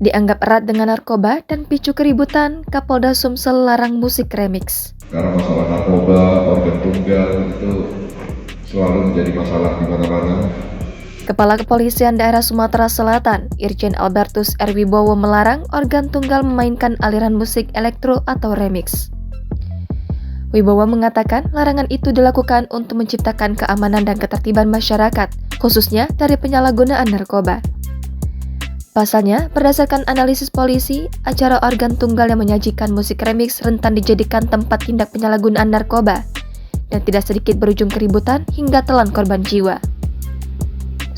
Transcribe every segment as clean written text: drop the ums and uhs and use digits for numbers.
Dianggap erat dengan narkoba dan picu keributan, Kapolda Sumsel larang musik remix. Karena masalah narkoba, organ tunggal itu selalu menjadi masalah di mana-mana. Kepala Kepolisian Daerah Sumatera Selatan, Irjen Albertus R. Wibowo melarang organ tunggal memainkan aliran musik elektro atau remix. Wibowo mengatakan larangan itu dilakukan untuk menciptakan keamanan dan ketertiban masyarakat, khususnya dari penyalahgunaan narkoba. Pasalnya, berdasarkan analisis polisi, acara organ tunggal yang menyajikan musik remix rentan dijadikan tempat tindak penyalahgunaan narkoba, dan tidak sedikit berujung keributan hingga telan korban jiwa.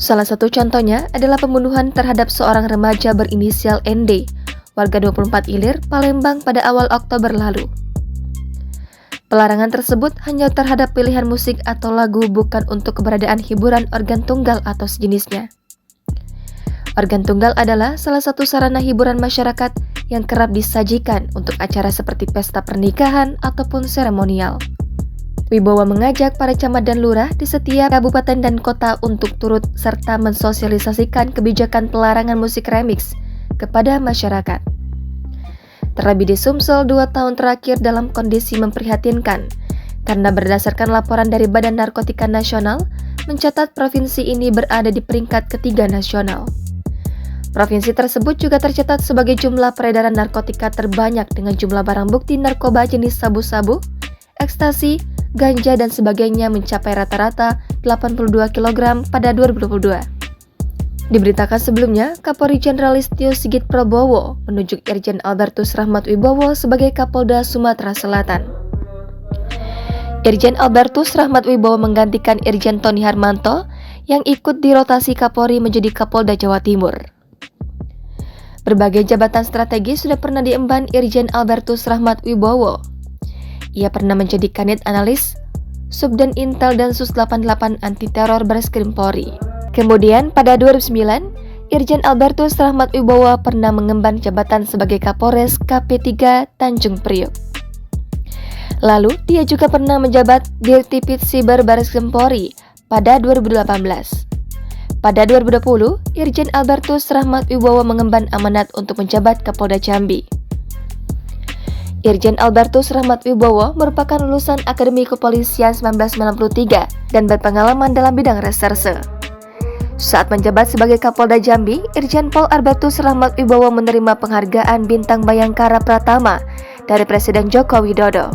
Salah satu contohnya adalah pembunuhan terhadap seorang remaja berinisial ND, warga 24 Ilir, Palembang pada awal Oktober lalu. Pelarangan tersebut hanya terhadap pilihan musik atau lagu, bukan untuk keberadaan hiburan organ tunggal atau sejenisnya. Organ tunggal adalah salah satu sarana hiburan masyarakat yang kerap disajikan untuk acara seperti pesta pernikahan ataupun seremonial. Wibowo mengajak para camat dan lurah di setiap kabupaten dan kota untuk turut serta mensosialisasikan kebijakan pelarangan musik remix kepada masyarakat. Terlebih di Sumsel 2 tahun terakhir dalam kondisi memprihatinkan, karena berdasarkan laporan dari Badan Narkotika Nasional, mencatat provinsi ini berada di peringkat ketiga nasional. Provinsi tersebut juga tercatat sebagai jumlah peredaran narkotika terbanyak dengan jumlah barang bukti narkoba jenis sabu-sabu, ekstasi, ganja dan sebagainya mencapai rata-rata 82 kg pada 2022. Diberitakan sebelumnya, Kapolri Jenderal Listio Sigit Prabowo menunjuk Irjen Albertus Rahmat Wibowo sebagai Kapolda Sumatera Selatan. Irjen Albertus Rahmat Wibowo menggantikan Irjen Tony Harmanto yang ikut dirotasi Kapolri menjadi Kapolda Jawa Timur. Berbagai jabatan strategis sudah pernah diemban Irjen Albertus Rahmat Wibowo. Ia pernah menjadi Kanit Analis, Subden Intel dan Sus 88 Anti Teror Bareskrim Polri. Kemudian pada 2009, Irjen Albertus Rahmat Wibowo pernah mengemban jabatan sebagai Kapolres KP3 Tanjung Priok. Lalu, dia juga pernah menjabat Dirtipid Siber Bareskrim Polri pada 2018. Pada 2020, Irjen Albertus Rahmat Wibowo mengemban amanat untuk menjabat Kapolda Jambi. Irjen Albertus Rahmat Wibowo merupakan lulusan Akademi Kepolisian 1993 dan berpengalaman dalam bidang reserse. Saat menjabat sebagai Kapolda Jambi, Irjen Pol Albertus Rahmat Wibowo menerima penghargaan Bintang Bayangkara Pratama dari Presiden Joko Widodo.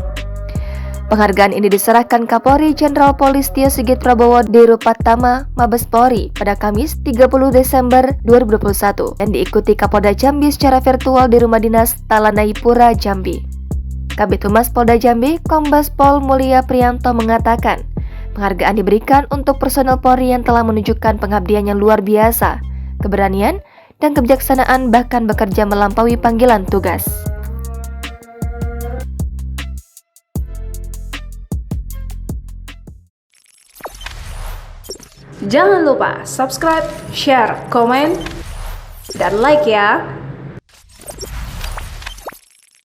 Penghargaan ini diserahkan Kapolri Jenderal Polisi Sigit Prabowo di Rupatama Mabes Polri pada Kamis 30 Desember 2021 dan diikuti Kapolda Jambi secara virtual di Rumah Dinas Talanaipura, Jambi. Kabid Humas Polda Jambi, Kombes Pol Mulia Priyanto mengatakan, penghargaan diberikan untuk personel Polri yang telah menunjukkan pengabdian yang luar biasa, keberanian, dan kebijaksanaan bahkan bekerja melampaui panggilan tugas. Jangan lupa subscribe, share, komen, dan like ya!